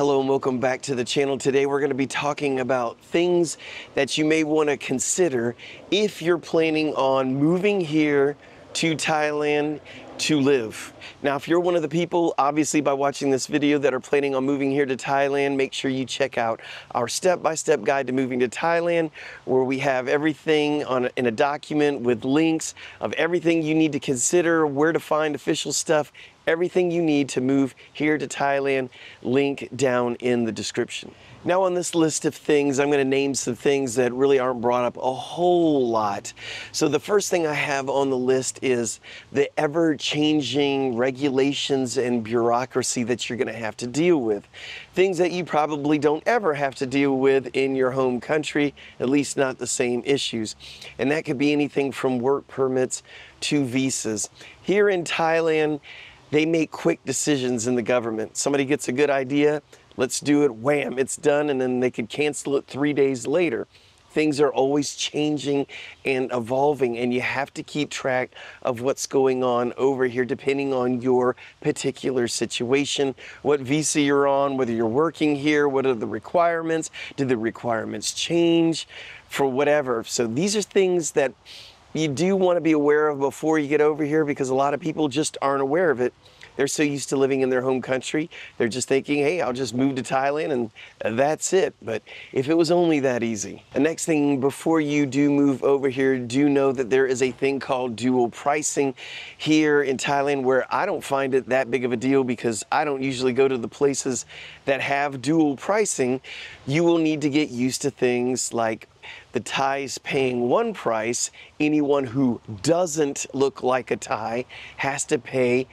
Hello and welcome back to the channel. Today we're going to be talking about things that you may want to consider if you're planning on moving here to Thailand to live. Now, if you're one of the people, obviously by watching this video, that are planning on moving here to Thailand, make sure you check out our step-by-step guide to moving to Thailand, where we have everything in a document with links of everything you need to consider, where to find official stuff, everything you need to move here to Thailand, link down in the description. Now on this list of things, I'm going to name some things that really aren't brought up a whole lot. So the first thing I have on the list is the ever-changing regulations and bureaucracy that you're going to have to deal with. Things that you probably don't ever have to deal with in your home country, at least not the same issues. And that could be anything from work permits to visas. Here in Thailand, they make quick decisions in the government. Somebody gets a good idea, let's do it, wham, it's done, and then they could cancel it 3 days later. Things are always changing and evolving, and you have to keep track of what's going on over here depending on your particular situation, what visa you're on, whether you're working here, what are the requirements, do the requirements change for whatever. So these are things that you do want to be aware of before you get over here, because a lot of people just aren't aware of it. They're so used to living in their home country, they're just thinking, hey, I'll just move to Thailand and that's it. But if it was only that easy. The next thing, before you do move over here, do know that there is a thing called dual pricing here in Thailand, where I don't find it that big of a deal because I don't usually go to the places that have dual pricing. You will need to get used to things like the Thais paying one price. Anyone who doesn't look like a Thai has to pay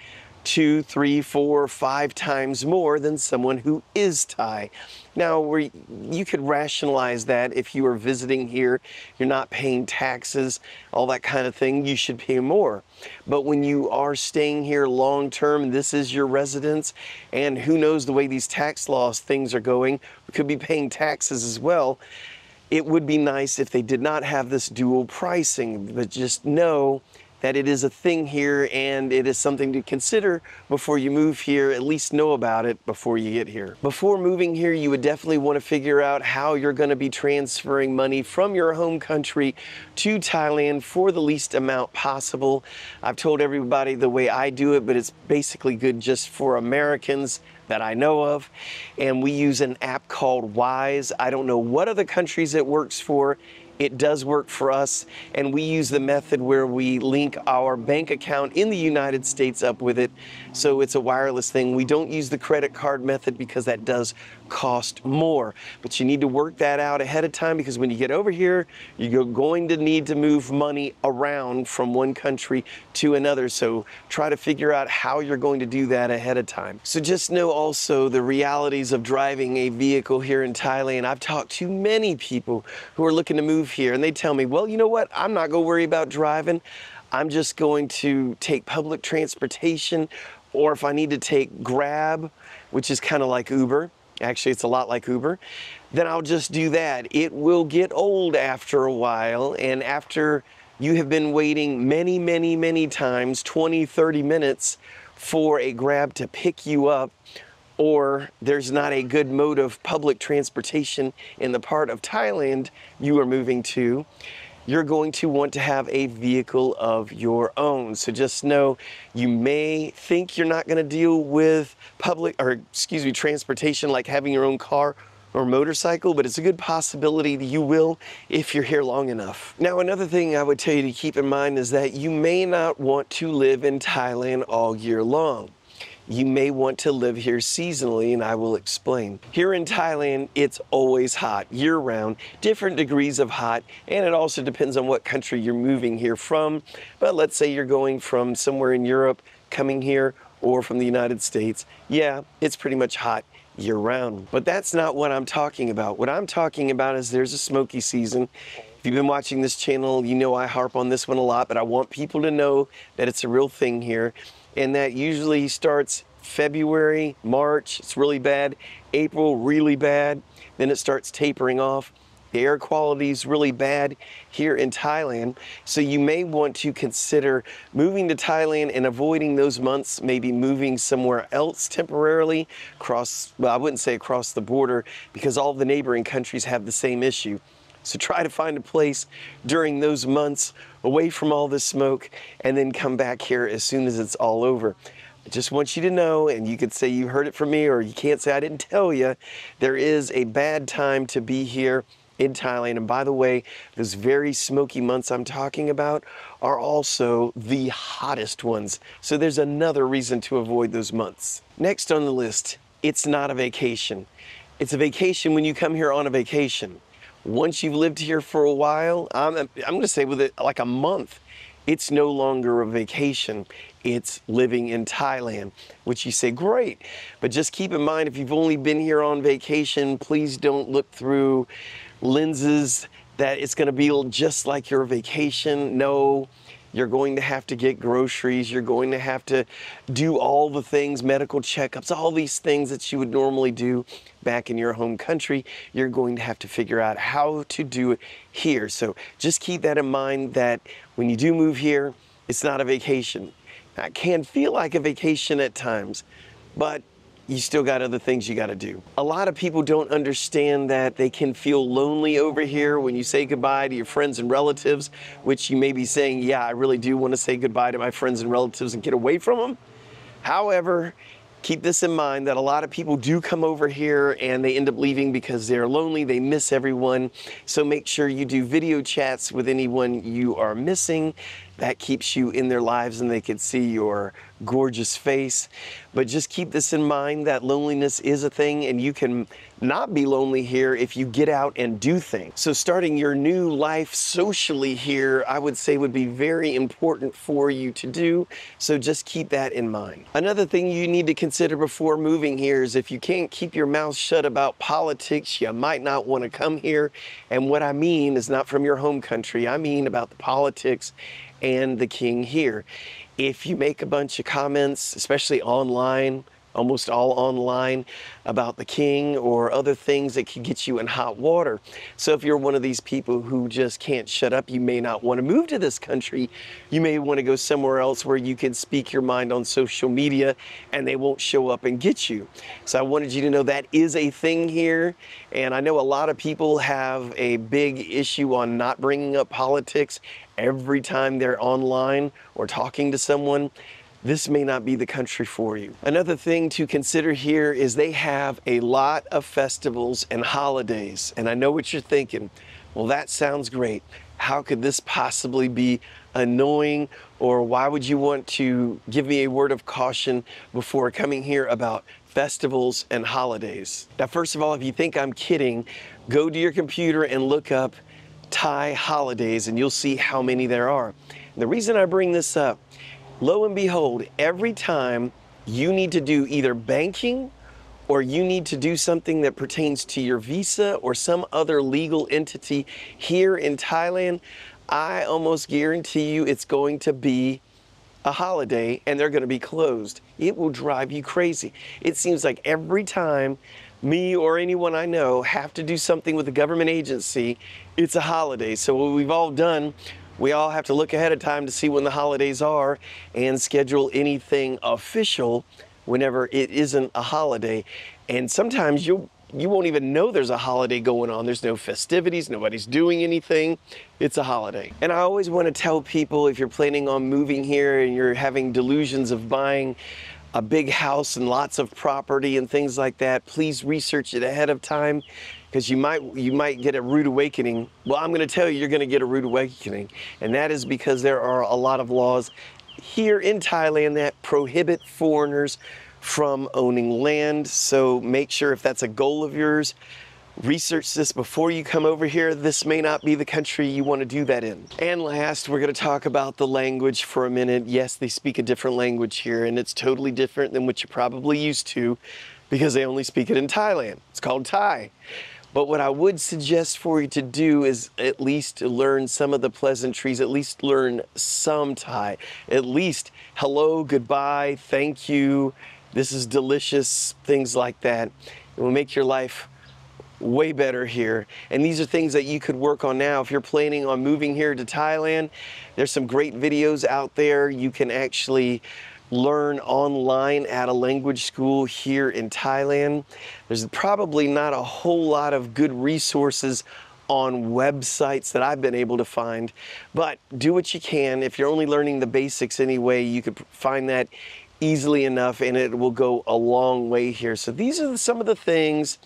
2, 3, 4, 5 times more than someone who is Thai. Now, you could rationalize that if you are visiting here, you're not paying taxes, all that kind of thing, you should pay more. But when you are staying here long term, this is your residence, and who knows the way these tax laws things are going, we could be paying taxes as well. It would be nice if they did not have this dual pricing, but just know that it is a thing here and it is something to consider before you move here. At least know about it before you get here. Before moving here, you would definitely want to figure out how you're going to be transferring money from your home country to Thailand for the least amount possible. I've told everybody the way I do it, but it's basically good just for Americans that I know of. And we use an app called Wise. I don't know what other countries it works for. It does work for us, and we use the method where we link our bank account in the United States up with it, so it's a wireless thing. We don't use the credit card method because that does cost more, but you need to work that out ahead of time, because when you get over here, you're going to need to move money around from one country to another, so try to figure out how you're going to do that ahead of time. So just know also the realities of driving a vehicle here in Thailand. I've talked to many people who are looking to move here, and they tell me, well, you know what, I'm not going to worry about driving. I'm just going to take public transportation, or if I need to take Grab, which is kind of like Uber, actually it's a lot like Uber, then I'll just do that. It will get old after a while, and after you have been waiting many times, 20, 30 minutes for a Grab to pick you up, or there's not a good mode of public transportation in the part of Thailand you are moving to, you're going to want to have a vehicle of your own. So just know, you may think you're not going to deal with transportation like having your own car or motorcycle, but it's a good possibility that you will if you're here long enough. Now, another thing I would tell you to keep in mind is that you may not want to live in Thailand all year long. You may want to live here seasonally, and I will explain. Here in Thailand, it's always hot, year-round, different degrees of hot, and it also depends on what country you're moving here from. But let's say you're going from somewhere in Europe, coming here, or from the United States. Yeah, it's pretty much hot year-round. But that's not what I'm talking about. What I'm talking about is there's a smoky season. If you've been watching this channel, you know I harp on this one a lot, but I want people to know that it's a real thing here. And that usually starts February, March, it's really bad, April, really bad, then it starts tapering off, The air quality is really bad here in Thailand, so you may want to consider moving to Thailand and avoiding those months, maybe moving somewhere else temporarily, well, I wouldn't say across the border, because all the neighboring countries have the same issue. So try to find a place during those months away from all the smoke, and then come back here as soon as it's all over. I just want you to know, and you could say you heard it from me, or you can't say I didn't tell you, there is a bad time to be here in Thailand. And by the way, those very smoky months I'm talking about are also the hottest ones. So there's another reason to avoid those months. Next on the list, it's not a vacation. It's a vacation when you come here on a vacation. Once you've lived here for a while, I'm going to say with it like a month, it's no longer a vacation. It's living in Thailand, which you say, great. But just keep in mind, if you've only been here on vacation, please don't look through lenses that it's going to be just like your vacation. No, you're going to have to get groceries. You're going to have to do all the things, medical checkups, all these things that you would normally do back in your home country. You're going to have to figure out how to do it here. So just keep that in mind, that when you do move here, it's not a vacation. It can feel like a vacation at times, but you still got other things you got to do. A lot of people don't understand that they can feel lonely over here when you say goodbye to your friends and relatives, which you may be saying, yeah, I really do want to say goodbye to my friends and relatives and get away from them. However, keep this in mind, that a lot of people do come over here and they end up leaving because they're lonely, they miss everyone. So make sure you do video chats with anyone you are missing. That keeps you in their lives and they can see your gorgeous face. But just keep this in mind, that loneliness is a thing, and you can not be lonely here if you get out and do things. So starting your new life socially here, I would say, would be very important for you to do. So just keep that in mind. Another thing you need to consider before moving here is, if you can't keep your mouth shut about politics, you might not want to come here. And what I mean is not from your home country. I mean about the politics and the king here. If you make a bunch of comments, especially online, almost all online, about the king or other things, that could get you in hot water. So if you're one of these people who just can't shut up, you may not want to move to this country. You may want to go somewhere else where you can speak your mind on social media and they won't show up and get you. So I wanted you to know that is a thing here. And I know a lot of people have a big issue on not bringing up politics every time they're online or talking to someone. This may not be the country for you. Another thing to consider here is they have a lot of festivals and holidays. And I know what you're thinking. Well, that sounds great. How could this possibly be annoying? Or why would you want to give me a word of caution before coming here about festivals and holidays? Now, first of all, if you think I'm kidding, go to your computer and look up Thai holidays and you'll see how many there are. And the reason I bring this up, lo and behold, every time you need to do either banking or you need to do something that pertains to your visa or some other legal entity here in Thailand, I almost guarantee you it's going to be a holiday and they're going to be closed. It will drive you crazy. It seems like every time me or anyone I know have to do something with a government agency, it's a holiday. So what we've all done, we all have to look ahead of time to see when the holidays are and schedule anything official whenever it isn't a holiday. And sometimes you won't even know there's a holiday going on. There's no festivities, nobody's doing anything. It's a holiday. And I always want to tell people, if you're planning on moving here and you're having delusions of buying a big house and lots of property and things like that, please research it ahead of time, because you might get a rude awakening. Well, I'm going to tell you, you're going to get a rude awakening, and that is because there are a lot of laws here in Thailand that prohibit foreigners from owning land. So make sure, if that's a goal of yours, research this before you come over here. This may not be the country you want to do that in. And last, we're going to talk about the language for a minute. Yes, they speak a different language here, and it's totally different than what you're probably used to, because they only speak it in Thailand. It's called Thai. But what I would suggest for you to do is at least learn some of the pleasantries, at least learn some Thai. At least hello, goodbye, thank you, this is delicious, things like that. It will make your life way better here. And these are things that you could work on now. If you're planning on moving here to Thailand, there's some great videos out there. You can actually learn online at a language school here in Thailand. There's probably not a whole lot of good resources on websites that I've been able to find, but do what you can. If you're only learning the basics anyway, you could find that easily enough and it will go a long way here. So these are some of the things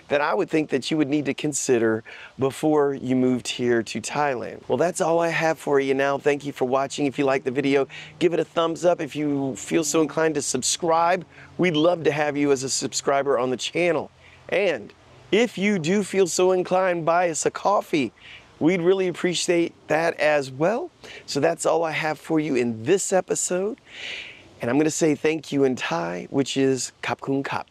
that I would think that you would need to consider before you moved here to Thailand. Well, that's all I have for you now. Thank you for watching. If you like the video, give it a thumbs up. If you feel so inclined to subscribe, we'd love to have you as a subscriber on the channel. And if you do feel so inclined, buy us a coffee. We'd really appreciate that as well. So that's all I have for you in this episode. And I'm going to say thank you in Thai, which is Khap Kun Khap.